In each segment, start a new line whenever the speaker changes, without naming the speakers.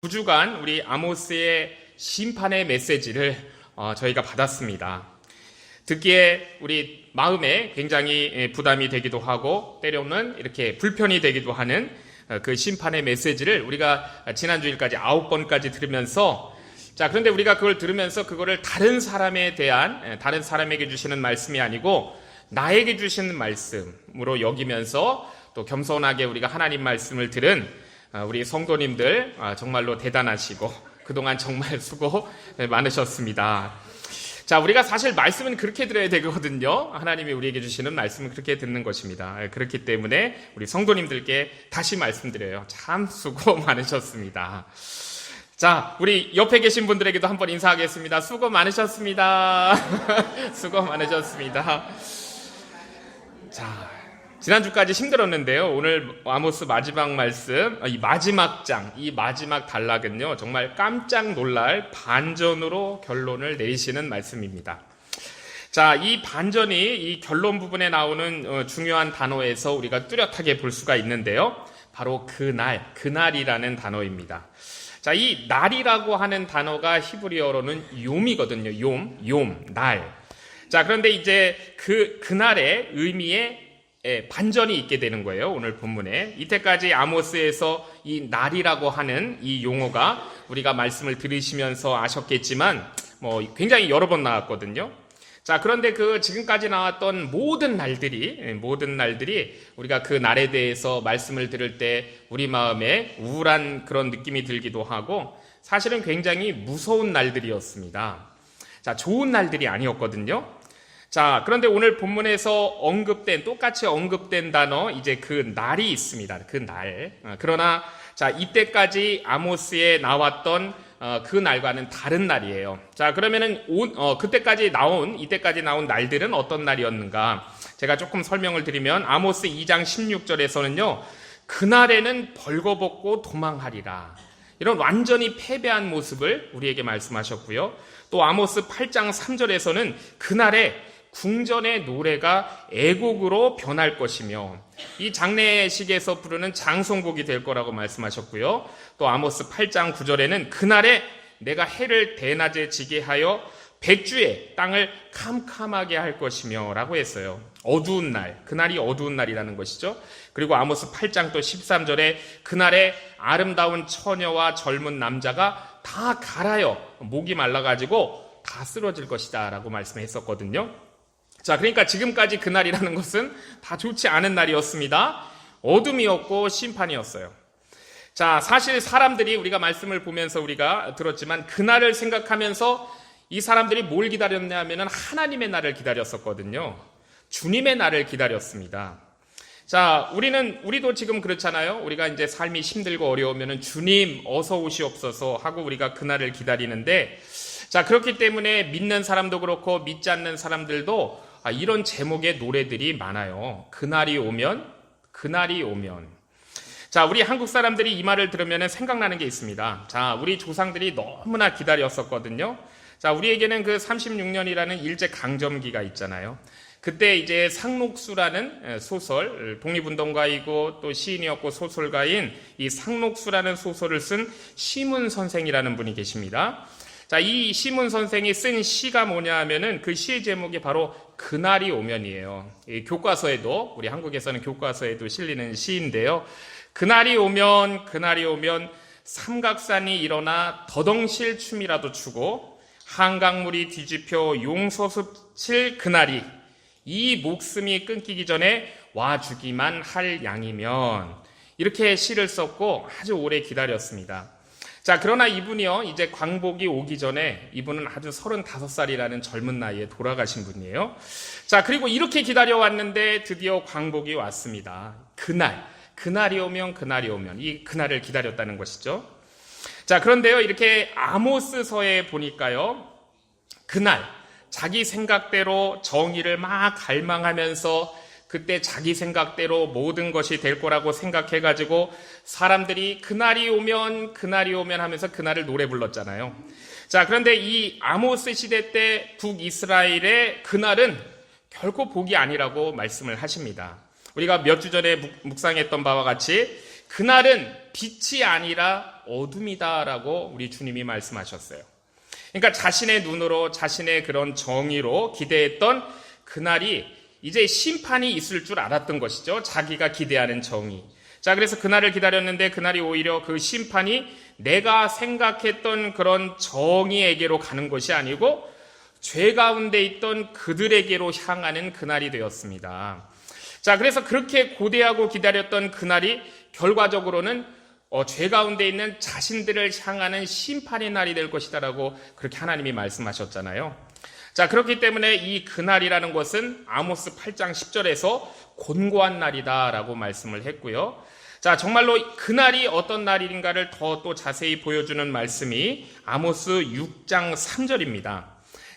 2주간 우리 아모스의 심판의 메시지를 저희가 받았습니다. 듣기에 우리 마음에 굉장히 부담이 되기도 하고 때로는 이렇게 불편이 되기도 하는 그 심판의 메시지를 우리가 지난주일까지 9번까지 들으면서 그런데 우리가 그걸 들으면서 그거를 다른 사람에 대한 다른 사람에게 주시는 말씀이 아니고 나에게 주시는 말씀으로 여기면서 또 겸손하게 우리가 하나님 말씀을 들은 우리 성도님들 정말로 대단하시고 그동안 정말 수고 많으셨습니다. 우리가 사실 말씀은 그렇게 들어야 되거든요. 하나님이 우리에게 주시는 말씀은 그렇게 듣는 것입니다. 그렇기 때문에 우리 성도님들께 다시 말씀드려요. 참 수고 많으셨습니다. 우리 옆에 계신 분들에게도 한번 인사하겠습니다. 수고 많으셨습니다. 수고 많으셨습니다. 지난주까지 힘들었는데요. 오늘 아모스 마지막 말씀, 이 마지막 장, 이 마지막 단락은요, 정말 깜짝 놀랄 반전으로 결론을 내리시는 말씀입니다. 이 반전이 이 결론 부분에 나오는 중요한 단어에서 우리가 뚜렷하게 볼 수가 있는데요. 바로 그날이라는 단어입니다. 이 날이라고 하는 단어가 히브리어로는 욤이거든요. 욤, 날. 그런데 이제 그날의 의미에 반전이 있게 되는 거예요. 오늘 본문에. 이때까지 아모스에서 이 날이라고 하는 이 용어가 우리가 말씀을 들으시면서 아셨겠지만 굉장히 여러 번 나왔거든요. 그런데 지금까지 나왔던 모든 날들이 우리가 그 날에 대해서 말씀을 들을 때 우리 마음에 우울한 그런 느낌이 들기도 하고 사실은 굉장히 무서운 날들이었습니다. 좋은 날들이 아니었거든요. 그런데 오늘 본문에서 똑같이 언급된 단어, 이제 그 날이 있습니다. 그 날. 그러나, 이때까지 아모스에 나왔던 그 날과는 다른 날이에요. 그러면은, 이때까지 나온 날들은 어떤 날이었는가? 제가 조금 설명을 드리면, 아모스 2장 16절에서는요, 그날에는 벌거벗고 도망하리라. 이런 완전히 패배한 모습을 우리에게 말씀하셨고요. 또 아모스 8장 3절에서는 그날에 궁전의 노래가 애곡으로 변할 것이며 이 장례식에서 부르는 장송곡이 될 거라고 말씀하셨고요. 또 아모스 8장 9절에는 그날에 내가 해를 대낮에 지게 하여 백주의 땅을 캄캄하게 할 것이며 라고 했어요. 어두운 날, 그날이 어두운 날이라는 것이죠. 그리고 아모스 8장 또 13절에 그날에 아름다운 처녀와 젊은 남자가 다 갈아요. 목이 말라가지고 다 쓰러질 것이다 라고 말씀했었거든요. 그러니까 지금까지 그날이라는 것은 다 좋지 않은 날이었습니다. 어둠이었고 심판이었어요. 사실 사람들이 우리가 말씀을 보면서 우리가 들었지만 그날을 생각하면서 이 사람들이 뭘 기다렸냐 하면은 하나님의 날을 기다렸었거든요. 주님의 날을 기다렸습니다. 우리도 지금 그렇잖아요. 우리가 이제 삶이 힘들고 어려우면은 주님 어서 오시옵소서 하고 우리가 그날을 기다리는데 그렇기 때문에 믿는 사람도 그렇고 믿지 않는 사람들도 이런 제목의 노래들이 많아요. 그날이 오면. 우리 한국 사람들이 이 말을 들으면 생각나는 게 있습니다. 우리 조상들이 너무나 기다렸었거든요. 우리에게는 그 36년이라는 일제 강점기가 있잖아요. 그때 이제 상록수라는 소설, 독립운동가이고 또 시인이었고 소설가인 이 상록수라는 소설을 쓴 시문 선생이라는 분이 계십니다. 이 시문 선생이 쓴 시가 뭐냐 하면은 그 시의 제목이 바로 그날이 오면이에요. 이 교과서에도, 우리 한국에서는 교과서에도 실리는 시인데요. 그날이 오면 삼각산이 일어나 더덩실 춤이라도 추고 한강물이 뒤집혀 용서숲칠 그날이 이 목숨이 끊기기 전에 와주기만 할 양이면 이렇게 시를 썼고 아주 오래 기다렸습니다. 그러나 이분이요, 이제 광복이 오기 전에 이분은 아주 35살이라는 젊은 나이에 돌아가신 분이에요. 그리고 이렇게 기다려왔는데 드디어 광복이 왔습니다. 그날이 오면 이 그날을 기다렸다는 것이죠. 그런데요, 이렇게 아모스서에 보니까요, 그날, 자기 생각대로 정의를 막 갈망하면서 그때 자기 생각대로 모든 것이 될 거라고 생각해가지고 사람들이 그날이 오면 하면서 그날을 노래 불렀잖아요. 그런데 이 아모스 시대 때 북이스라엘의 그날은 결코 복이 아니라고 말씀을 하십니다. 우리가 몇 주 전에 묵상했던 바와 같이 그날은 빛이 아니라 어둠이다라고 우리 주님이 말씀하셨어요. 그러니까 자신의 눈으로 자신의 그런 정의로 기대했던 그날이 이제 심판이 있을 줄 알았던 것이죠. 자기가 기대하는 정의. 자, 그래서 그날을 기다렸는데 그날이 오히려 그 심판이 내가 생각했던 그런 정의에게로 가는 것이 아니고 죄 가운데 있던 그들에게로 향하는 그날이 되었습니다. 자, 그래서 그렇게 고대하고 기다렸던 그날이 결과적으로는 죄 가운데 있는 자신들을 향하는 심판의 날이 될 것이다라고 그렇게 하나님이 말씀하셨잖아요. 자, 그렇기 때문에 이 그날이라는 것은 아모스 8장 10절에서 곤고한 날이다라고 말씀을 했고요. 자, 정말로 그날이 어떤 날인가를 더 또 자세히 보여주는 말씀이 아모스 6장 3절입니다.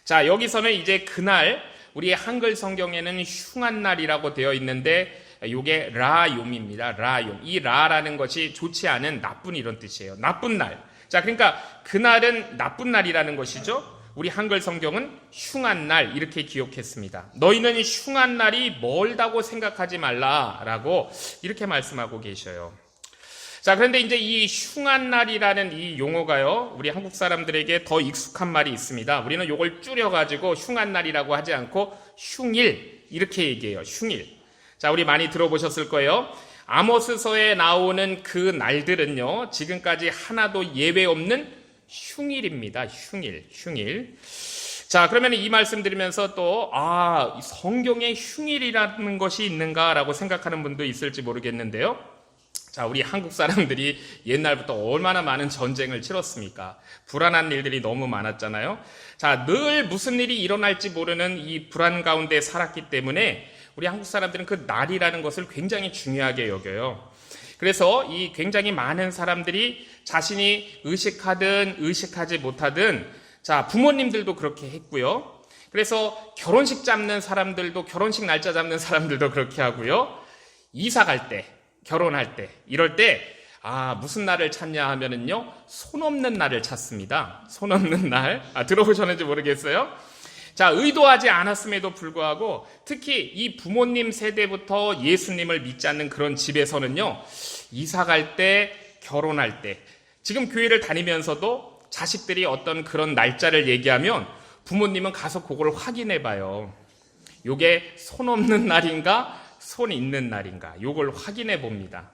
자, 여기서는 이제 그날, 우리 한글 성경에는 흉한 날이라고 되어 있는데 이게 라욤입니다. 라욤. 이 라라는 것이 좋지 않은 나쁜 이런 뜻이에요. 나쁜 날. 자, 그러니까 그날은 나쁜 날이라는 것이죠. 우리 한글 성경은 흉한 날 이렇게 기록했습니다. 너희는 흉한 날이 멀다고 생각하지 말라라고 이렇게 말씀하고 계셔요. 자, 그런데 이제 이 흉한 날이라는 이 용어가요, 우리 한국 사람들에게 더 익숙한 말이 있습니다. 우리는 이걸 줄여가지고 흉한 날이라고 하지 않고 흉일 이렇게 얘기해요. 흉일. 자, 우리 많이 들어보셨을 거예요. 아모스서에 나오는 그 날들은요, 지금까지 하나도 예외 없는 흉일입니다. 흉일. 자, 그러면 이 말씀 드리면서 또, 성경에 흉일이라는 것이 있는가라고 생각하는 분도 있을지 모르겠는데요. 자, 우리 한국 사람들이 옛날부터 얼마나 많은 전쟁을 치렀습니까? 불안한 일들이 너무 많았잖아요. 자, 늘 무슨 일이 일어날지 모르는 이 불안 가운데 살았기 때문에 우리 한국 사람들은 그 날이라는 것을 굉장히 중요하게 여겨요. 그래서 이 굉장히 많은 사람들이 자신이 의식하든 의식하지 못하든, 자, 부모님들도 그렇게 했고요. 그래서 결혼식 잡는 사람들도, 결혼식 날짜 잡는 사람들도 그렇게 하고요. 이사 갈 때, 결혼할 때, 이럴 때, 무슨 날을 찾냐 하면은요, 손 없는 날을 찾습니다. 손 없는 날. 들어보셨는지 모르겠어요. 자, 의도하지 않았음에도 불구하고 특히 이 부모님 세대부터 예수님을 믿지 않는 그런 집에서는요, 이사 갈 때, 결혼할 때, 지금 교회를 다니면서도 자식들이 어떤 그런 날짜를 얘기하면 부모님은 가서 그걸 확인해 봐요. 요게 손 없는 날인가, 손 있는 날인가, 요걸 확인해 봅니다.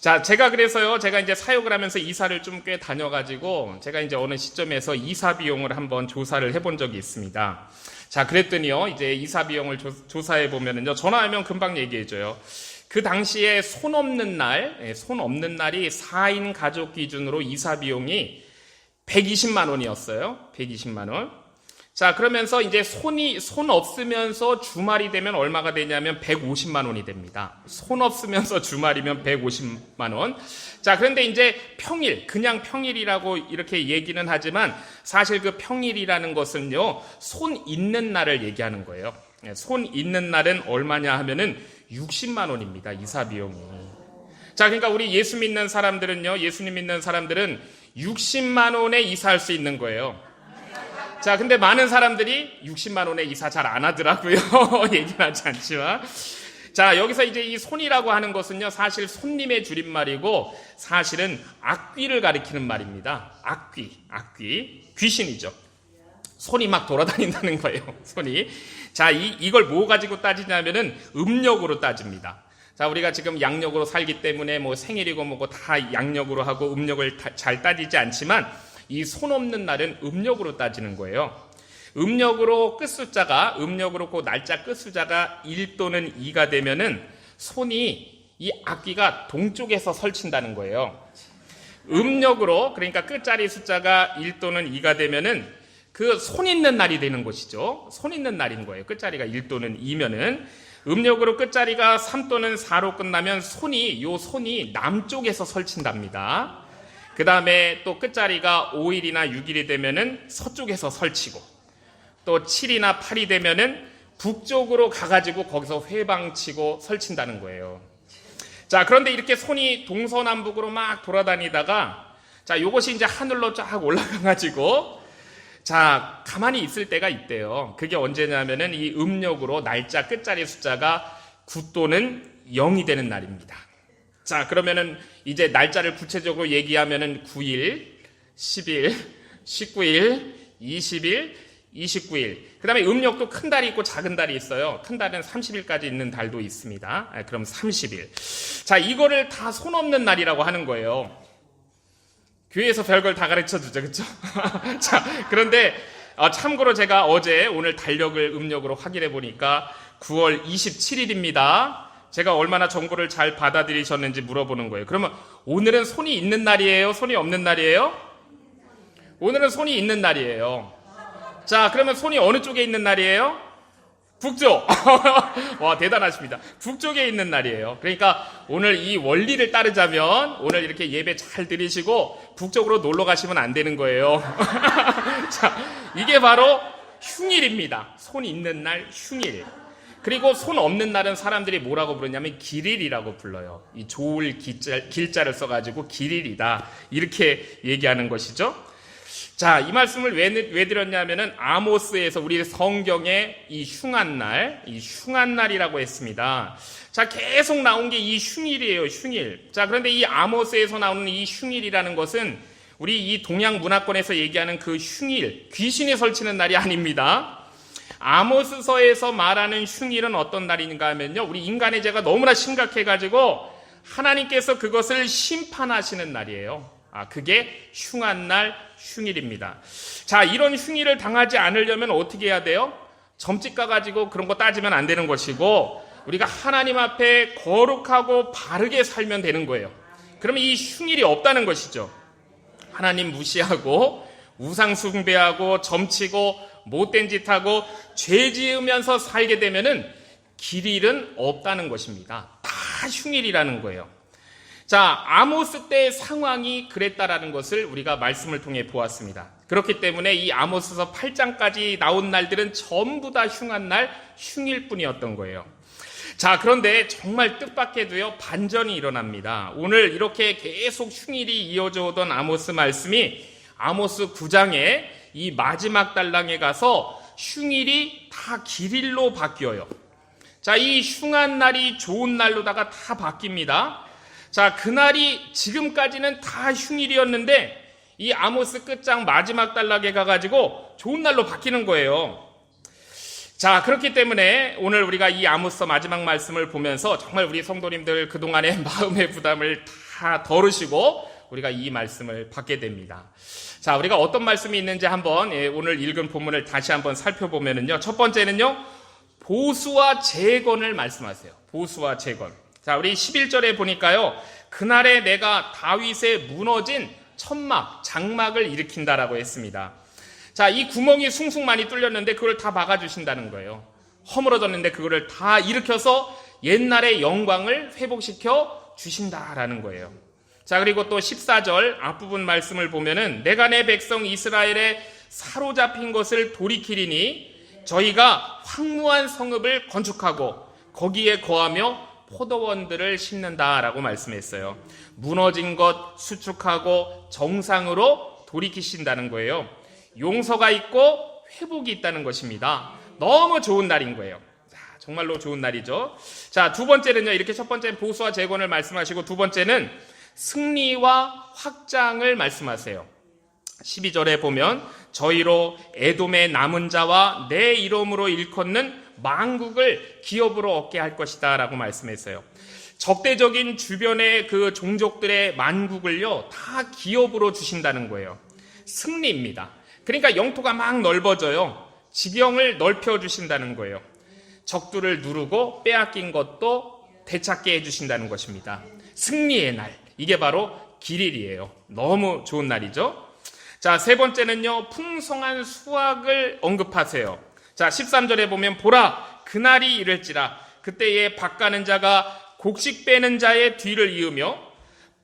자, 제가 이제 사역을 하면서 이사를 좀 꽤 다녀가지고 제가 이제 어느 시점에서 이사 비용을 한번 조사를 해본 적이 있습니다. 자, 그랬더니요, 이제 이사 비용을 조사해 보면은요, 전화하면 금방 얘기해줘요. 그 당시에 손 없는 날이 4인 가족 기준으로 이사 비용이 120만 원이었어요. 120만 원. 자, 그러면서 이제 손 없으면서 주말이 되면 얼마가 되냐면 150만 원이 됩니다. 손 없으면서 주말이면 150만 원. 자, 그런데 이제 그냥 평일이라고 이렇게 얘기는 하지만 사실 그 평일이라는 것은요, 손 있는 날을 얘기하는 거예요. 손 있는 날은 얼마냐 하면은 60만 원입니다. 이사 비용이. 자, 그러니까 우리 예수님 믿는 사람들은 60만 원에 이사할 수 있는 거예요. 자, 근데 많은 사람들이 60만 원에 이사 잘 안 하더라고요. 얘기는 하지 않지만. 자, 여기서 이제 이 손이라고 하는 것은요, 사실 손님의 줄임말이고, 사실은 악귀를 가리키는 말입니다. 악귀. 귀신이죠. 손이 막 돌아다닌다는 거예요, 손이. 자, 이걸 뭐 가지고 따지냐면은 음력으로 따집니다. 자, 우리가 지금 양력으로 살기 때문에 뭐 생일이고 뭐고 다 양력으로 하고 음력을 잘 따지지 않지만, 이 손 없는 날은 음력으로 따지는 거예요. 음력으로 그 날짜 끝숫자가 1 또는 2가 되면은 이 악귀가 동쪽에서 설친다는 거예요. 음력으로, 그러니까 끝자리 숫자가 1 또는 2가 되면은 그 손 있는 날이 되는 것이죠. 손 있는 날인 거예요. 끝자리가 1 또는 2면은. 음력으로 끝자리가 3 또는 4로 끝나면 손이 남쪽에서 설친답니다. 그 다음에 또 끝자리가 5일이나 6일이 되면은 서쪽에서 설치고, 또 7이나 8이 되면은 북쪽으로 가가지고 거기서 회방치고 설친다는 거예요. 자, 그런데 이렇게 손이 동서남북으로 막 돌아다니다가, 자, 요것이 이제 하늘로 쫙 올라가가지고, 자, 가만히 있을 때가 있대요. 그게 언제냐면은 이 음력으로 날짜 끝자리 숫자가 9 또는 0이 되는 날입니다. 자, 그러면은 이제 날짜를 구체적으로 얘기하면은 9일, 10일, 19일, 20일, 29일. 그 다음에 음력도 큰 달이 있고 작은 달이 있어요. 큰 달은 30일까지 있는 달도 있습니다. 그럼 30일. 자, 이거를 다 손 없는 날이라고 하는 거예요. 교회에서 별걸 다 가르쳐 주죠. 그쵸? 자, 그런데 참고로 제가 오늘 달력을 음력으로 확인해 보니까 9월 27일입니다. 제가 얼마나 정보를 잘 받아들이셨는지 물어보는 거예요. 그러면 오늘은 손이 있는 날이에요? 손이 없는 날이에요? 오늘은 손이 있는 날이에요. 자, 그러면 손이 어느 쪽에 있는 날이에요? 북쪽. 와, 대단하십니다. 북쪽에 있는 날이에요. 그러니까 오늘 이 원리를 따르자면 오늘 이렇게 예배 잘 드리시고 북쪽으로 놀러 가시면 안 되는 거예요. 자, 이게 바로 흉일입니다. 손 있는 날 흉일. 그리고 손 없는 날은 사람들이 뭐라고 부르냐면 길일이라고 불러요. 이 좋을 길자를 써가지고 길일이다. 이렇게 얘기하는 것이죠. 자, 이 말씀을 왜 드렸냐면은 아모스에서 우리 성경에 이 흉한 날이라고 했습니다. 자, 계속 나온 게 이 흉일이에요, 흉일. 자, 그런데 이 아모스에서 나오는 이 흉일이라는 것은 우리 이 동양 문화권에서 얘기하는 그 흉일, 귀신이 설치는 날이 아닙니다. 아모스서에서 말하는 흉일은 어떤 날인가 하면요, 우리 인간의 죄가 너무나 심각해가지고 하나님께서 그것을 심판하시는 날이에요. 그게 흉한 날, 흉일입니다. 자, 이런 흉일을 당하지 않으려면 어떻게 해야 돼요? 점찍 가가지고 그런 거 따지면 안 되는 것이고, 우리가 하나님 앞에 거룩하고 바르게 살면 되는 거예요. 그러면 이 흉일이 없다는 것이죠. 하나님 무시하고, 우상 숭배하고, 점치고, 못된 짓 하고, 죄 지으면서 살게 되면은 길일은 없다는 것입니다. 다 흉일이라는 거예요. 자, 아모스 때의 상황이 그랬다라는 것을 우리가 말씀을 통해 보았습니다. 그렇기 때문에 이 아모스서 8장까지 나온 날들은 전부 다 흉한 날, 흉일 뿐이었던 거예요. 자, 그런데 정말 뜻밖에도요, 반전이 일어납니다. 오늘 이렇게 계속 흉일이 이어져 오던 아모스 말씀이 아모스 9장에 이 마지막 달랑에 가서 흉일이 다 길일로 바뀌어요. 자, 이 흉한 날이 좋은 날로다가 다 바뀝니다. 자, 그날이 지금까지는 다 흉일이었는데 이 아모스 끝장 마지막 단락에 가가지고 좋은 날로 바뀌는 거예요. 자, 그렇기 때문에 오늘 우리가 이 아모스 마지막 말씀을 보면서 정말 우리 성도님들 그동안의 마음의 부담을 다 덜으시고 우리가 이 말씀을 받게 됩니다. 자, 우리가 어떤 말씀이 있는지 한번 오늘 읽은 본문을 다시 한번 살펴보면은요, 첫 번째는요, 보수와 재건을 말씀하세요. 보수와 재건. 자, 우리 11절에 보니까요, 그날에 내가 다윗의 무너진 천막, 장막을 일으킨다라고 했습니다. 자, 이 구멍이 숭숭 많이 뚫렸는데 그걸 다 막아주신다는 거예요. 허물어졌는데 그거를 다 일으켜서 옛날의 영광을 회복시켜 주신다라는 거예요. 자, 그리고 또 14절 앞부분 말씀을 보면은 내가 내 백성 이스라엘에 사로잡힌 것을 돌이키리니 저희가 황무한 성읍을 건축하고 거기에 거하며 포도원들을 심는다라고 말씀했어요. 무너진 것 수축하고 정상으로 돌이키신다는 거예요. 용서가 있고 회복이 있다는 것입니다. 너무 좋은 날인 거예요. 자, 정말로 좋은 날이죠. 자, 두 번째는요, 이렇게 첫 번째는 보수와 재건을 말씀하시고 두 번째는 승리와 확장을 말씀하세요. 12절에 보면 저희로 에돔의 남은 자와 내 이름으로 일컫는 만국을 기업으로 얻게 할 것이다 라고 말씀했어요. 적대적인 주변의 그 종족들의 만국을요 다 기업으로 주신다는 거예요. 승리입니다. 그러니까 영토가 막 넓어져요. 지경을 넓혀 주신다는 거예요. 적들을 누르고 빼앗긴 것도 되찾게 해주신다는 것입니다. 승리의 날, 이게 바로 길일이에요. 너무 좋은 날이죠. 자, 세 번째는요, 풍성한 수확을 언급하세요. 자, 13절에 보면 보라, 그날이 이를지라 그때에 밭가는 자가 곡식 빼는 자의 뒤를 이으며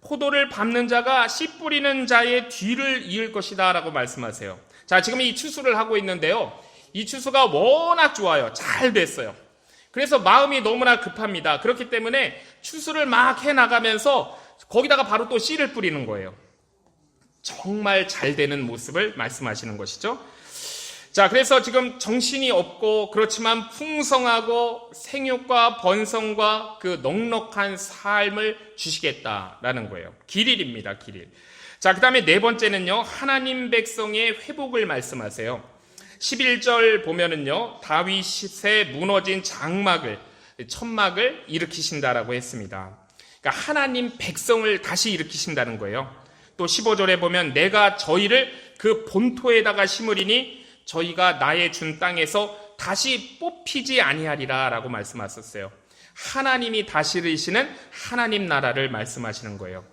포도를 밟는 자가 씨 뿌리는 자의 뒤를 이을 것이다 라고 말씀하세요. 자, 지금 이 추수를 하고 있는데요, 이 추수가 워낙 좋아요. 잘 됐어요. 그래서 마음이 너무나 급합니다. 그렇기 때문에 추수를 막 해나가면서 거기다가 바로 또 씨를 뿌리는 거예요. 정말 잘 되는 모습을 말씀하시는 것이죠. 자, 그래서 지금 정신이 없고 그렇지만 풍성하고 생육과 번성과 그 넉넉한 삶을 주시겠다라는 거예요. 길일입니다, 길일. 자, 그 다음에 네 번째는요, 하나님 백성의 회복을 말씀하세요. 11절 보면은요, 다윗의 무너진 천막을 일으키신다라고 했습니다. 그러니까 하나님 백성을 다시 일으키신다는 거예요. 또 15절에 보면 내가 저희를 그 본토에다가 심으리니 저희가 나의 준 땅에서 다시 뽑히지 아니하리라 라고 말씀하셨어요. 하나님이 다스리시는 하나님 나라를 말씀하시는 거예요.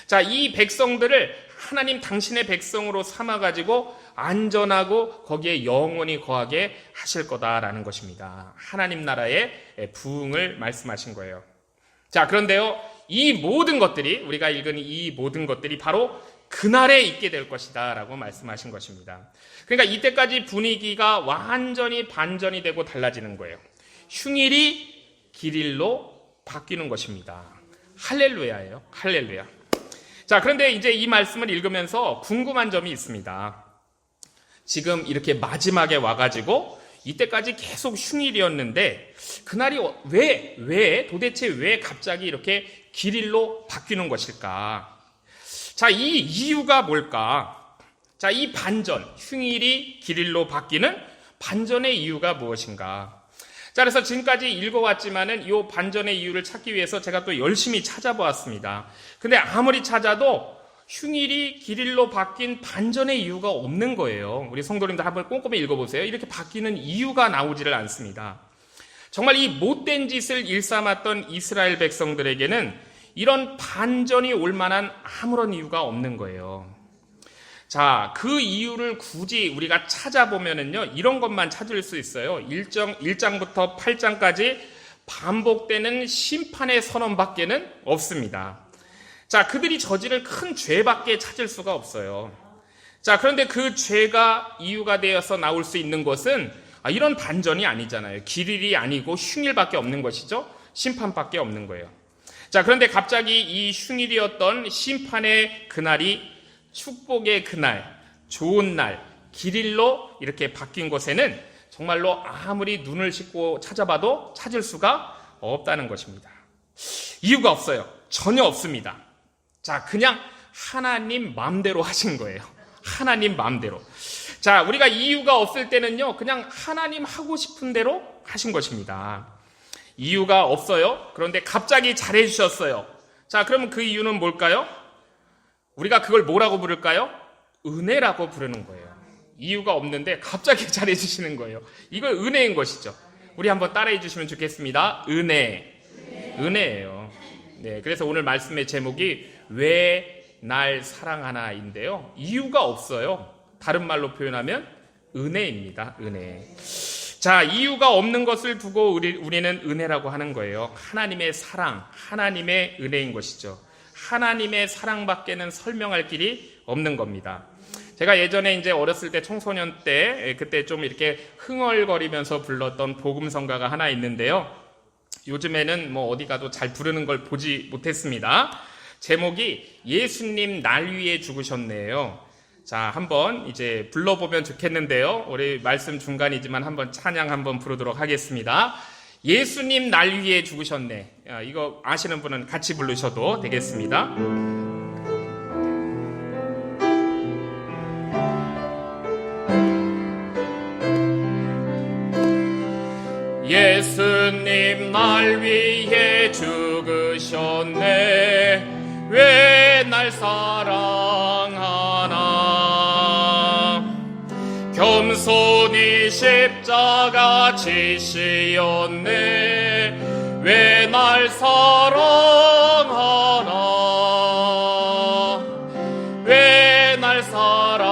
자, 이 백성들을 하나님 당신의 백성으로 삼아가지고 안전하고 거기에 영원히 거하게 하실 거다라는 것입니다. 하나님 나라의 부흥을 말씀하신 거예요. 자, 그런데요, 이 모든 것들이, 우리가 읽은 이 모든 것들이 바로 그날에 있게 될 것이다 라고 말씀하신 것입니다. 그러니까 이때까지 분위기가 완전히 반전이 되고 달라지는 거예요. 흉일이 길일로 바뀌는 것입니다. 할렐루야예요. 할렐루야. 자, 그런데 이제 이 말씀을 읽으면서 궁금한 점이 있습니다. 지금 이렇게 마지막에 와가지고 이때까지 계속 흉일이었는데 그날이 도대체 왜 갑자기 이렇게 길일로 바뀌는 것일까? 자, 이 이유가 뭘까? 자, 이 반전, 흉일이 길일로 바뀌는 반전의 이유가 무엇인가? 자, 그래서 지금까지 읽어왔지만은 이 반전의 이유를 찾기 위해서 제가 또 열심히 찾아보았습니다. 근데 아무리 찾아도 흉일이 길일로 바뀐 반전의 이유가 없는 거예요. 우리 성도님들 한번 꼼꼼히 읽어보세요. 이렇게 바뀌는 이유가 나오지를 않습니다. 정말 이 못된 짓을 일삼았던 이스라엘 백성들에게는 이런 반전이 올 만한 아무런 이유가 없는 거예요. 자, 그 이유를 굳이 우리가 찾아보면은요, 이런 것만 찾을 수 있어요. 1장부터 8장까지 반복되는 심판의 선언밖에는 없습니다. 자, 그들이 저지를 큰 죄밖에 찾을 수가 없어요. 자, 그런데 그 죄가 이유가 되어서 나올 수 있는 것은 이런 반전이 아니잖아요. 길일이 아니고 흉일밖에 없는 것이죠. 심판밖에 없는 거예요. 자, 그런데 갑자기 이 흉일이었던 심판의 그날이 축복의 그날, 좋은 날, 길일로 이렇게 바뀐 것에는 정말로 아무리 눈을 씻고 찾아봐도 찾을 수가 없다는 것입니다. 이유가 없어요. 전혀 없습니다. 자, 그냥 하나님 마음대로 하신 거예요. 하나님 마음대로. 자, 우리가 이유가 없을 때는요, 그냥 하나님 하고 싶은 대로 하신 것입니다. 이유가 없어요. 그런데 갑자기 잘해주셨어요. 자, 그러면 그 이유는 뭘까요? 우리가 그걸 뭐라고 부를까요? 은혜라고 부르는 거예요. 이유가 없는데 갑자기 잘해주시는 거예요. 이걸 은혜인 것이죠. 우리 한번 따라해 주시면 좋겠습니다. 은혜예요. 네, 그래서 오늘 말씀의 제목이 왜 날 사랑하나인데요. 이유가 없어요. 다른 말로 표현하면 은혜입니다. 은혜. 자, 이유가 없는 것을 두고 우리는 은혜라고 하는 거예요. 하나님의 사랑, 하나님의 은혜인 것이죠. 하나님의 사랑밖에는 설명할 길이 없는 겁니다. 제가 예전에 이제 어렸을 때 청소년 때 그때 좀 이렇게 흥얼거리면서 불렀던 복음성가가 하나 있는데요. 요즘에는 뭐 어디 가도 잘 부르는 걸 보지 못했습니다. 제목이 예수님 날 위해 죽으셨네요. 자, 한번 이제 불러보면 좋겠는데요. 우리 말씀 중간이지만 한번 찬양 한번 부르도록 하겠습니다. 예수님 날 위해 죽으셨네. 이거 아시는 분은 같이 부르셔도 되겠습니다. 예수님 날 위해 죽으셨네. 왜 날 사랑하나. 겸손히 십자가 지시었네. 왜 날 사랑하나. 왜 날 사랑하나.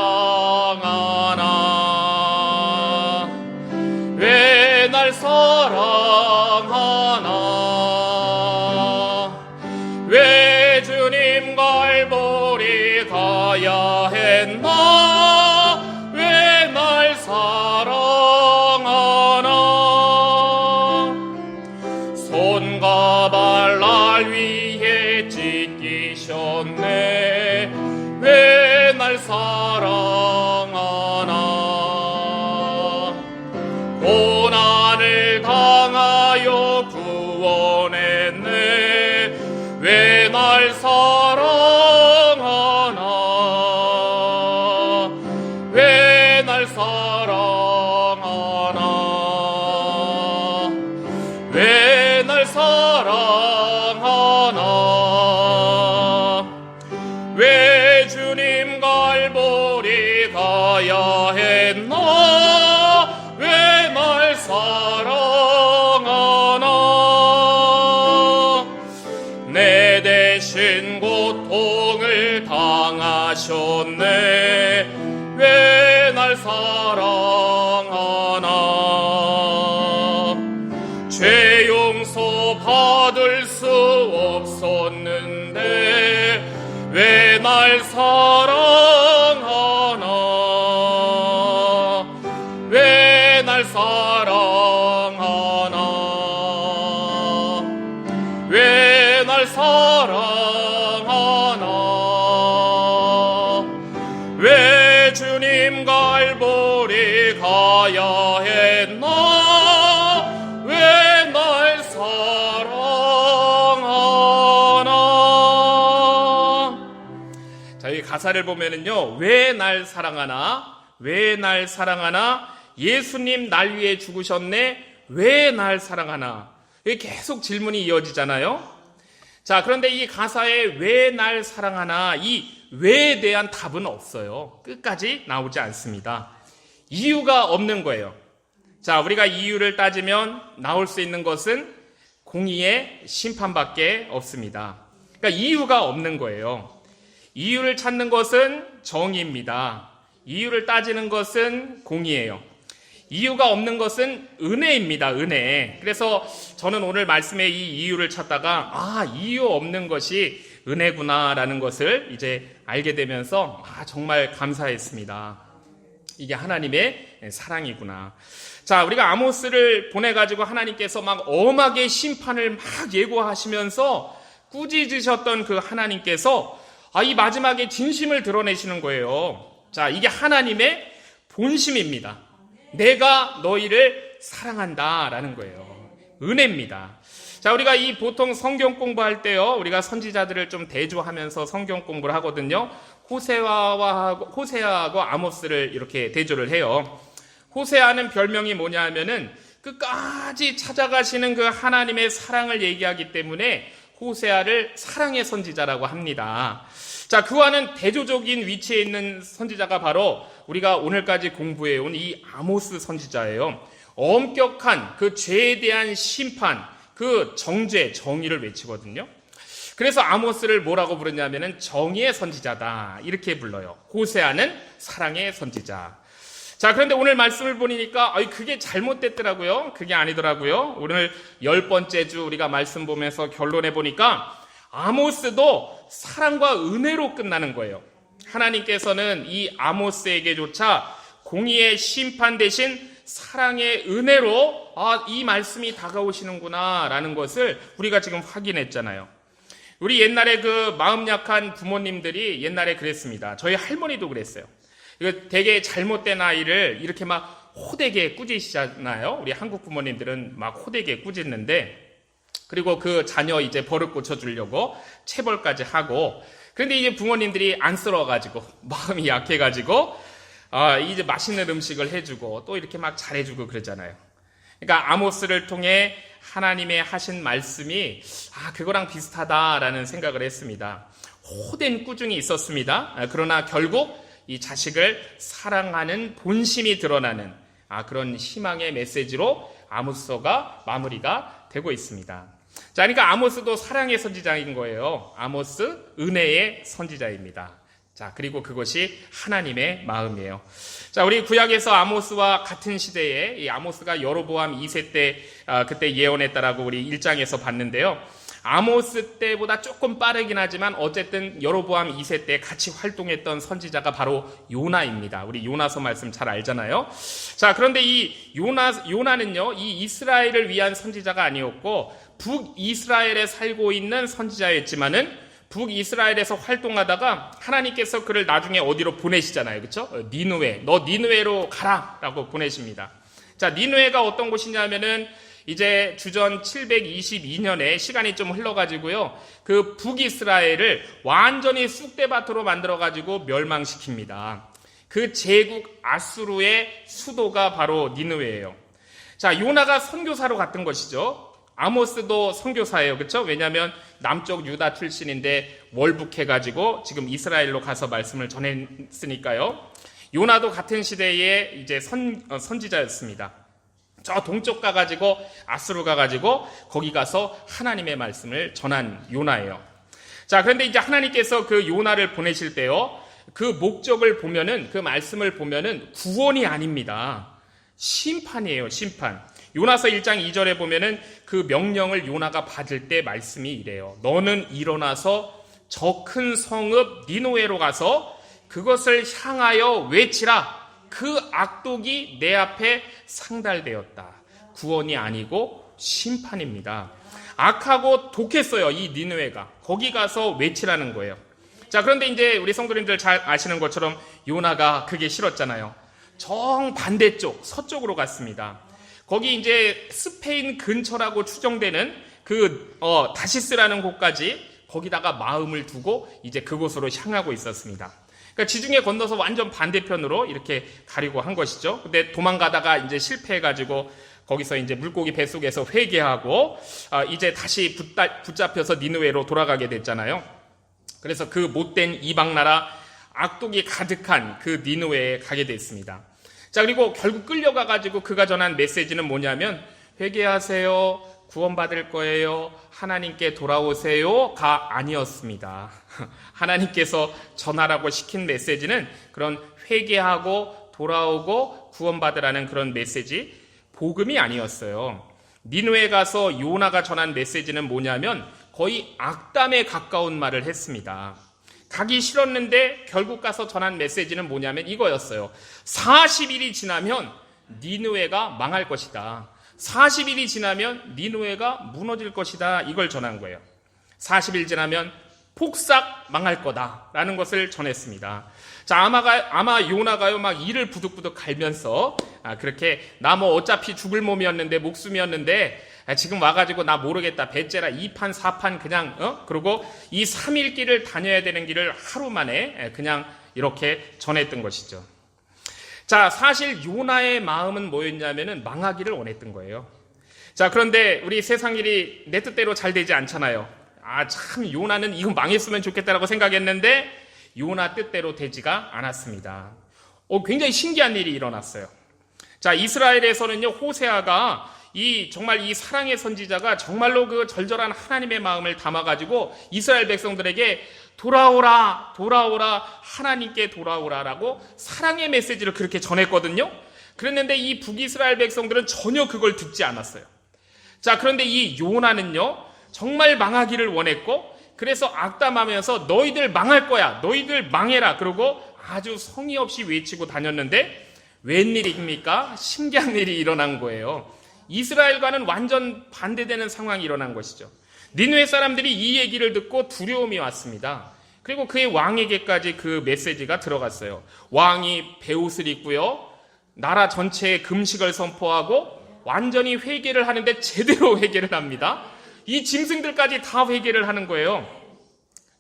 왜 날 사랑하나. 왜 주님 갈보리 가야 했나. 왜 날 사랑하나. 손과 발 날 위해 찢기셨네. 왜 날 사랑하나. 가야 했나 왜 날 사랑하나 내 대신 고통을 당하셨네 왜 날 사랑하나 죄 용서 받을 수 없었는데 왜 날 사랑하나 왜 날 사랑하나 왜 날 사랑하나 왜 주님 갈보리 가야 했나 왜 날 사랑하나. 자, 이 가사를 보면은요, 왜 날 사랑하나 왜 날 사랑하나 예수님 날 위해 죽으셨네 왜 날 사랑하나 이게 계속 질문이 이어지잖아요. 자, 그런데 이 가사에 왜 날 사랑하나 이 왜에 대한 답은 없어요. 끝까지 나오지 않습니다. 이유가 없는 거예요. 자, 우리가 이유를 따지면 나올 수 있는 것은 공의의 심판밖에 없습니다. 그러니까 이유가 없는 거예요. 이유를 찾는 것은 정의입니다. 이유를 따지는 것은 공의예요. 이유가 없는 것은 은혜입니다. 은혜. 그래서 저는 오늘 말씀에 이 이유를 찾다가 이유 없는 것이 은혜구나라는 것을 이제 알게 되면서 정말 감사했습니다. 이게 하나님의 사랑이구나. 자, 우리가 아모스를 보내가지고 하나님께서 막 엄하게 심판을 막 예고하시면서 꾸짖으셨던 그 하나님께서 이 마지막에 진심을 드러내시는 거예요. 자, 이게 하나님의 본심입니다. 내가 너희를 사랑한다라는 거예요. 은혜입니다. 자, 우리가 이 보통 성경 공부할 때요, 우리가 선지자들을 좀 대조하면서 성경 공부를 하거든요. 호세아하고 아모스를 이렇게 대조를 해요. 호세아는 별명이 뭐냐 하면은 끝까지 찾아가시는 그 하나님의 사랑을 얘기하기 때문에 호세아를 사랑의 선지자라고 합니다. 자, 그와는 대조적인 위치에 있는 선지자가 바로 우리가 오늘까지 공부해온 이 아모스 선지자예요. 엄격한 그 죄에 대한 심판, 그 정죄, 정의를 외치거든요. 그래서 아모스를 뭐라고 부르냐면은 정의의 선지자다 이렇게 불러요. 호세아는 사랑의 선지자. 자, 그런데 오늘 말씀을 보니까 그게 잘못됐더라고요. 그게 아니더라고요. 오늘 10번째 주 우리가 말씀 보면서 결론해 보니까 아모스도 사랑과 은혜로 끝나는 거예요. 하나님께서는 이 아모스에게조차 공의의 심판 대신 사랑의 은혜로 이 말씀이 다가오시는구나 라는 것을 우리가 지금 확인했잖아요. 우리 옛날에 그 마음 약한 부모님들이 옛날에 그랬습니다. 저희 할머니도 그랬어요. 되게 잘못된 아이를 이렇게 막 호되게 꾸짖으시잖아요. 우리 한국 부모님들은 막 호되게 꾸짖는데, 그리고 그 자녀 이제 버릇 고쳐주려고 체벌까지 하고, 그런데 이제 부모님들이 안쓰러워가지고 마음이 약해가지고 이제 맛있는 음식을 해주고 또 이렇게 막 잘해주고 그러잖아요. 그러니까 아모스를 통해 하나님의 하신 말씀이 그거랑 비슷하다라는 생각을 했습니다. 호된 꾸중이 있었습니다. 그러나 결국 이 자식을 사랑하는 본심이 드러나는 그런 희망의 메시지로 아모스가 마무리가 되고 있습니다. 자, 그러니까 아모스도 사랑의 선지자인 거예요. 아모스 은혜의 선지자입니다. 자, 그리고 그것이 하나님의 마음이에요. 자, 우리 구약에서 아모스와 같은 시대에 이 아모스가 여로보암 2세 때 그때 예언했다라고 우리 1장에서 봤는데요. 아모스 때보다 조금 빠르긴 하지만 어쨌든 여로보암 2세 때 같이 활동했던 선지자가 바로 요나입니다. 우리 요나서 말씀 잘 알잖아요. 자, 그런데 이 요나는요, 이 이스라엘을 위한 선지자가 아니었고 북이스라엘에 살고 있는 선지자였지만은 북이스라엘에서 활동하다가 하나님께서 그를 나중에 어디로 보내시잖아요. 그렇죠? 니느웨, 너 니느웨로 가라라고 보내십니다. 자, 니느웨가 어떤 곳이냐면은 이제 주전 722년에 시간이 좀 흘러가지고요, 그 북이스라엘을 완전히 쑥대밭으로 만들어가지고 멸망시킵니다. 그 제국 아수르의 수도가 바로 니느웨예요. 자, 요나가 선교사로 갔던 것이죠. 아모스도 선교사예요. 그렇죠? 왜냐하면 남쪽 유다 출신인데 월북해가지고 지금 이스라엘로 가서 말씀을 전했으니까요. 요나도 같은 시대에 이제 선지자였습니다. 저 동쪽 가가지고 아스로 가가지고 거기 가서 하나님의 말씀을 전한 요나예요. 자, 그런데 이제 하나님께서 그 요나를 보내실 때요, 그 목적을 보면은, 그 말씀을 보면은 구원이 아닙니다. 심판이에요, 심판. 요나서 1장 2절에 보면은 그 명령을 요나가 받을 때 말씀이 이래요. 너는 일어나서 저 큰 성읍 니느웨로 가서 그것을 향하여 외치라. 그 악독이 내 앞에 상달되었다. 구원이 아니고 심판입니다. 악하고 독했어요, 이 니느웨가. 거기 가서 외치라는 거예요. 자, 그런데 이제 우리 성도님들 잘 아시는 것처럼 요나가 그게 싫었잖아요. 정반대쪽 서쪽으로 갔습니다. 거기 이제 스페인 근처라고 추정되는 그 다시스라는 곳까지 거기다가 마음을 두고 이제 그곳으로 향하고 있었습니다. 그러니까 지중해 건너서 완전 반대편으로 이렇게 가려고 한 것이죠. 근데 도망가다가 이제 실패해가지고 거기서 이제 물고기 뱃속에서 회개하고 이제 다시 붙잡혀서 니느웨로 돌아가게 됐잖아요. 그래서 그 못된 이방 나라 악독이 가득한 그 니느웨에 가게 됐습니다. 자, 그리고 결국 끌려가가지고 그가 전한 메시지는 뭐냐면 회개하세요, 구원받을 거예요, 하나님께 돌아오세요가 아니었습니다. 하나님께서 전하라고 시킨 메시지는 그런 회개하고 돌아오고 구원받으라는 그런 메시지, 복음이 아니었어요. 니느웨에 가서 요나가 전한 메시지는 뭐냐면 거의 악담에 가까운 말을 했습니다. 가기 싫었는데 결국 가서 전한 메시지는 뭐냐면 이거였어요. 40일이 지나면 니느웨가 망할 것이다. 40일이 지나면 니느웨가 무너질 것이다. 이걸 전한 거예요. 40일 지나면 폭삭 망할 거다라는 것을 전했습니다. 자, 아마 요나가요 막 이를 부득부득 갈면서 그렇게 나 뭐 어차피 죽을 몸이었는데 목숨이었는데 지금 와가지고 나 모르겠다, 배째라 2판 4판 그냥 그리고 이 3일 길을 다녀야 되는 길을 하루 만에 그냥 이렇게 전했던 것이죠. 자, 사실 요나의 마음은 뭐였냐면은 망하기를 원했던 거예요. 자, 그런데 우리 세상 일이 내 뜻대로 잘 되지 않잖아요. 참 요나는 이거 망했으면 좋겠다라고 생각했는데 요나 뜻대로 되지가 않았습니다. 굉장히 신기한 일이 일어났어요. 자, 이스라엘에서는요, 호세아가 정말 이 사랑의 선지자가 정말로 그 절절한 하나님의 마음을 담아가지고 이스라엘 백성들에게 돌아오라, 돌아오라, 하나님께 돌아오라라고 사랑의 메시지를 그렇게 전했거든요. 그랬는데 이 북이스라엘 백성들은 전혀 그걸 듣지 않았어요. 자, 그런데 이 요나는요, 정말 망하기를 원했고, 그래서 악담하면서 너희들 망할 거야, 너희들 망해라, 그러고 아주 성의 없이 외치고 다녔는데 웬일입니까? 신기한 일이 일어난 거예요. 이스라엘과는 완전 반대되는 상황이 일어난 것이죠. 니느웨 사람들이 이 얘기를 듣고 두려움이 왔습니다. 그리고 그의 왕에게까지 그 메시지가 들어갔어요. 왕이 베옷을 입고요, 나라 전체에 금식을 선포하고 완전히 회개를 하는데 제대로 회개를 합니다. 이 짐승들까지 다 회개를 하는 거예요.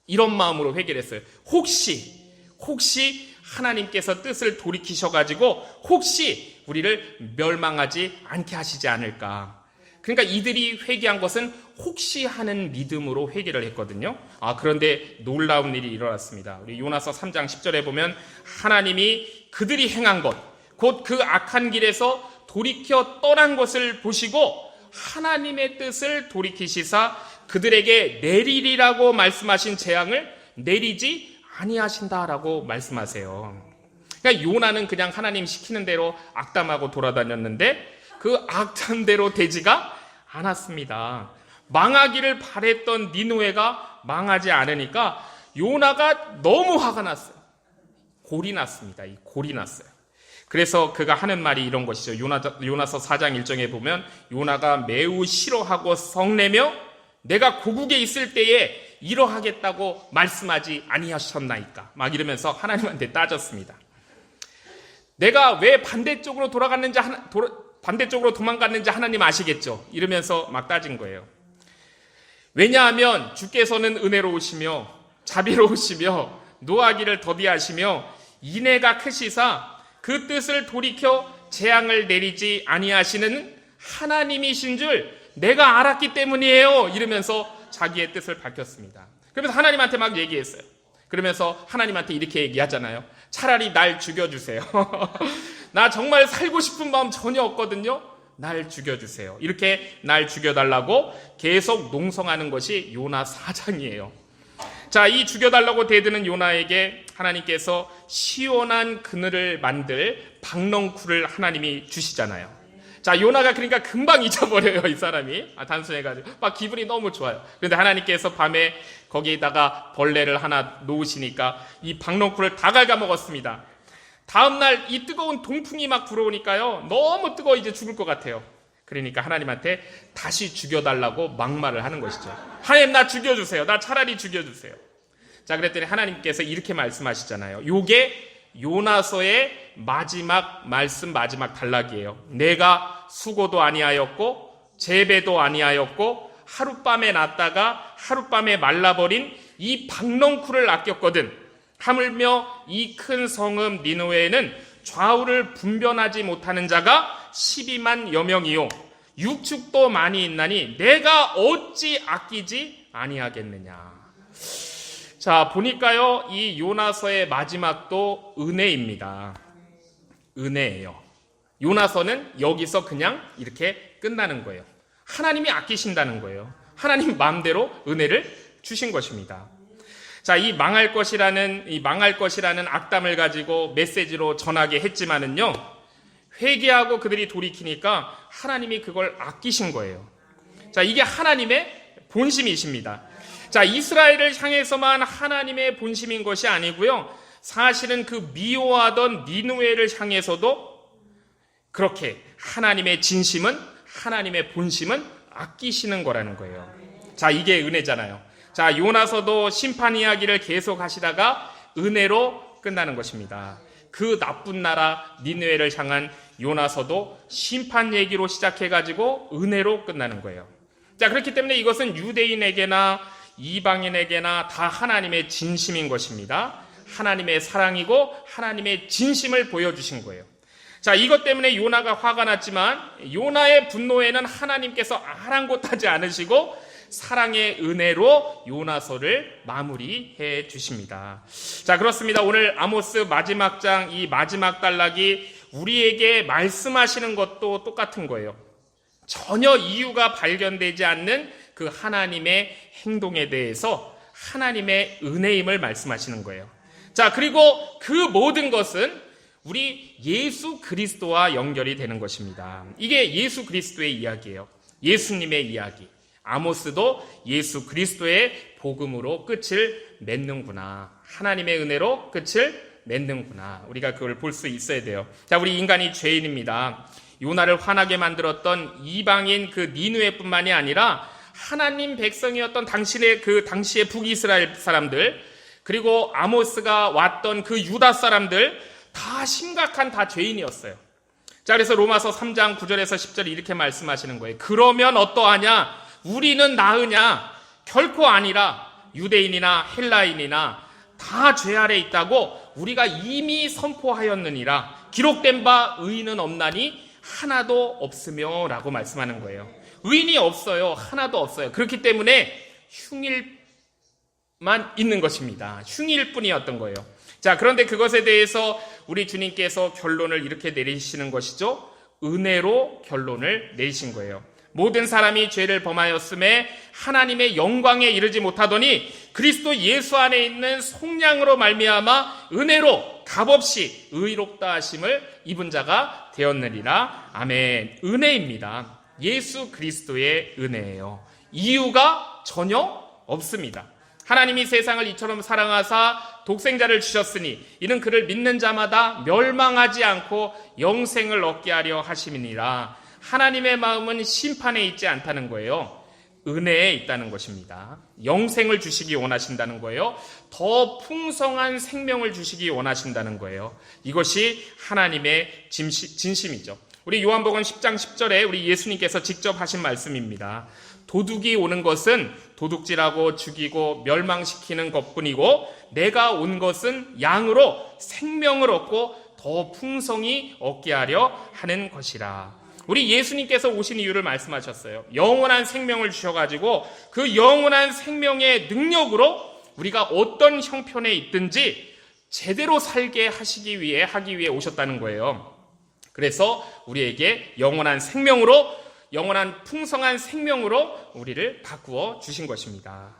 이런 마음으로 회개를 했어요. 혹시 하나님께서 뜻을 돌이키셔가지고 혹시 우리를 멸망하지 않게 하시지 않을까. 그러니까 이들이 회개한 것은 혹시 하는 믿음으로 회개를 했거든요. 그런데 놀라운 일이 일어났습니다. 우리 요나서 3장 10절에 보면 하나님이 그들이 행한 것, 곧 그 악한 길에서 돌이켜 떠난 것을 보시고 하나님의 뜻을 돌이키시사 그들에게 내리리라고 말씀하신 재앙을 내리지 아니하신다라고 말씀하세요. 그러니까 요나는 그냥 하나님 시키는 대로 악담하고 돌아다녔는데 그 악담대로 되지가 않았습니다. 망하기를 바랬던 니느웨가 망하지 않으니까 요나가 너무 화가 났어요. 골이 났습니다. 이 골이 났어요. 그래서 그가 하는 말이 이런 것이죠. 요나서 4장 1절에 보면 요나가 매우 싫어하고 성내며 내가 고국에 있을 때에 이러하겠다고 말씀하지 아니하셨나이까, 막 이러면서 하나님한테 따졌습니다. 내가 왜 반대쪽으로 반대쪽으로 도망갔는지 하나님 아시겠죠? 이러면서 막 따진 거예요. 왜냐하면 주께서는 은혜로우시며 자비로우시며 노하기를 더디하시며 인애가 크시사 그 뜻을 돌이켜 재앙을 내리지 아니하시는 하나님이신 줄 내가 알았기 때문이에요. 이러면서 자기의 뜻을 밝혔습니다. 그러면서 하나님한테 막 얘기했어요. 그러면서 하나님한테 이렇게 얘기하잖아요. 차라리 날 죽여주세요. 나 정말 살고 싶은 마음 전혀 없거든요. 날 죽여주세요. 이렇게 날 죽여달라고 계속 농성하는 것이 요나 사장이에요. 자, 이 죽여달라고 대드는 요나에게 하나님께서 시원한 그늘을 만들 박넝쿨을 하나님이 주시잖아요. 자, 요나가 그러니까 금방 잊어버려요, 이 사람이. 단순해가지고. 막 기분이 너무 좋아요. 그런데 하나님께서 밤에 거기에다가 벌레를 하나 놓으시니까 이 박넝쿨을 다 갉아먹었습니다. 다음날 이 뜨거운 동풍이 막 불어오니까요, 너무 뜨거워 이제 죽을 것 같아요. 그러니까 하나님한테 다시 죽여달라고 막말을 하는 것이죠. 하나님, 나 죽여주세요. 나 차라리 죽여주세요. 자, 그랬더니 하나님께서 이렇게 말씀하시잖아요. 요게 요나서의 마지막 말씀, 마지막 단락이에요. 내가 수고도 아니하였고 재배도 아니하였고 하룻밤에 났다가 하룻밤에 말라버린 이 박넝쿨을 아꼈거든. 하물며 이 큰 성읍 니느웨에는 좌우를 분변하지 못하는 자가 12만 여명이요 육축도 많이 있나니 내가 어찌 아끼지 아니하겠느냐. 자, 보니까요, 이 요나서의 마지막도 은혜입니다. 은혜예요. 요나서는 여기서 그냥 이렇게 끝나는 거예요. 하나님이 아끼신다는 거예요. 하나님 마음대로 은혜를 주신 것입니다. 자, 이 망할 것이라는 악담을 가지고 메시지로 전하게 했지만은요, 회개하고 그들이 돌이키니까 하나님이 그걸 아끼신 거예요. 자, 이게 하나님의 본심이십니다. 자, 이스라엘을 향해서만 하나님의 본심인 것이 아니고요, 사실은 그 미워하던 니느웨를 향해서도 그렇게 하나님의 진심은, 하나님의 본심은 아끼시는 거라는 거예요. 자, 이게 은혜잖아요. 자, 요나서도 심판 이야기를 계속 하시다가 은혜로 끝나는 것입니다. 그 나쁜 나라 니느웨를 향한 요나서도 심판 얘기로 시작해가지고 은혜로 끝나는 거예요. 자, 그렇기 때문에 이것은 유대인에게나 이방인에게나 다 하나님의 진심인 것입니다. 하나님의 사랑이고 하나님의 진심을 보여주신 거예요. 자, 이것 때문에 요나가 화가 났지만 요나의 분노에는 하나님께서 아랑곳하지 않으시고 사랑의 은혜로 요나서를 마무리해 주십니다. 자, 그렇습니다. 오늘 아모스 마지막 장, 이 마지막 단락이 우리에게 말씀하시는 것도 똑같은 거예요. 전혀 이유가 발견되지 않는 그 하나님의 행동에 대해서 하나님의 은혜임을 말씀하시는 거예요. 자, 그리고 그 모든 것은 우리 예수 그리스도와 연결이 되는 것입니다. 이게 예수 그리스도의 이야기예요. 예수님의 이야기. 아모스도 예수 그리스도의 복음으로 끝을 맺는구나. 하나님의 은혜로 끝을 맺는구나. 우리가 그걸 볼 수 있어야 돼요. 자, 우리 인간이 죄인입니다. 요나를 화나게 만들었던 이방인 그 니느웨뿐만이 아니라 하나님 백성이었던 당시의 북이스라엘 사람들, 그리고 아모스가 왔던 그 유다 사람들, 다 심각한 다 죄인이었어요. 자, 그래서 로마서 3장 9절에서 10절에 이렇게 말씀하시는 거예요. 그러면 어떠하냐? 우리는 나으냐? 결코 아니라 유대인이나 헬라인이나 다 죄 아래 있다고 우리가 이미 선포하였느니라. 기록된 바 의인은 없나니 하나도 없으며 라고 말씀하는 거예요. 의인이 없어요. 하나도 없어요. 그렇기 때문에 흉일만 있는 것입니다. 흉일 뿐이었던 거예요. 자, 그런데 그것에 대해서 우리 주님께서 결론을 이렇게 내리시는 것이죠. 은혜로 결론을 내리신 거예요. 모든 사람이 죄를 범하였음에 하나님의 영광에 이르지 못하더니 그리스도 예수 안에 있는 속량으로 말미암아 은혜로 값없이 의롭다 하심을 입은 자가 되었느니라. 아멘. 은혜입니다. 예수 그리스도의 은혜예요. 이유가 전혀 없습니다. 하나님이 세상을 이처럼 사랑하사 독생자를 주셨으니 이는 그를 믿는 자마다 멸망하지 않고 영생을 얻게 하려 하심이니라. 하나님의 마음은 심판에 있지 않다는 거예요. 은혜에 있다는 것입니다. 영생을 주시기 원하신다는 거예요. 더 풍성한 생명을 주시기 원하신다는 거예요. 이것이 하나님의 진심이죠. 우리 요한복음 10장 10절에 우리 예수님께서 직접 하신 말씀입니다. 도둑이 오는 것은 도둑질하고 죽이고 멸망시키는 것뿐이고 내가 온 것은 양으로 생명을 얻고 더 풍성히 얻게 하려 하는 것이라. 우리 예수님께서 오신 이유를 말씀하셨어요. 영원한 생명을 주셔가지고 그 영원한 생명의 능력으로 우리가 어떤 형편에 있든지 제대로 살게 하기 위해 오셨다는 거예요. 그래서 우리에게 영원한 생명으로, 영원한 풍성한 생명으로 우리를 바꾸어 주신 것입니다.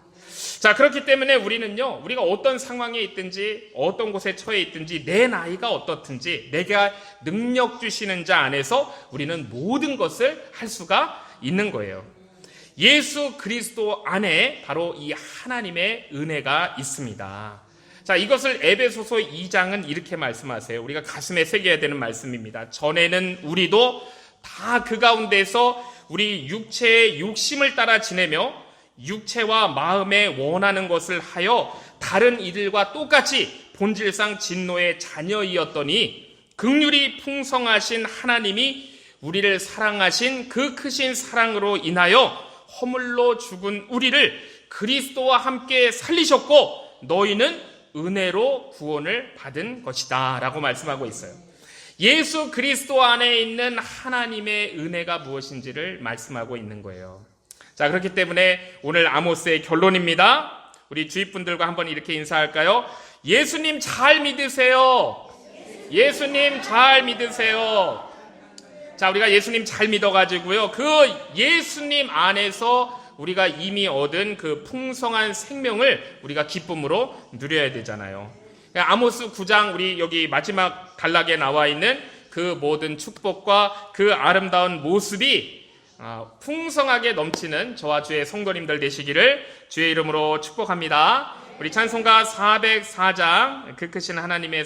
자, 그렇기 때문에 우리는요, 우리가 어떤 상황에 있든지 어떤 곳에 처해 있든지 내 나이가 어떻든지 내가 능력 주시는 자 안에서 우리는 모든 것을 할 수가 있는 거예요. 예수 그리스도 안에 바로 이 하나님의 은혜가 있습니다. 자, 이것을 에베소서 2장은 이렇게 말씀하세요. 우리가 가슴에 새겨야 되는 말씀입니다. 전에는 우리도 다 그 가운데서 우리 육체의 욕심을 따라 지내며 육체와 마음에 원하는 것을 하여 다른 이들과 똑같이 본질상 진노의 자녀이었더니 긍휼이 풍성하신 하나님이 우리를 사랑하신 그 크신 사랑으로 인하여 허물로 죽은 우리를 그리스도와 함께 살리셨고 너희는 은혜로 구원을 받은 것이다 라고 말씀하고 있어요. 예수 그리스도 안에 있는 하나님의 은혜가 무엇인지를 말씀하고 있는 거예요. 자, 그렇기 때문에 오늘 아모스의 결론입니다. 우리 주위분들과 한번 이렇게 인사할까요? 예수님 잘 믿으세요. 예수님 잘 믿으세요. 자, 우리가 예수님 잘 믿어가지고요, 그 예수님 안에서 우리가 이미 얻은 그 풍성한 생명을 우리가 기쁨으로 누려야 되잖아요. 아모스 9장 우리 여기 마지막 단락에 나와 있는 그 모든 축복과 그 아름다운 모습이 풍성하게 넘치는 저와 주의 성도님들 되시기를 주의 이름으로 축복합니다. 우리 찬송가 404장 그 크신 하나님의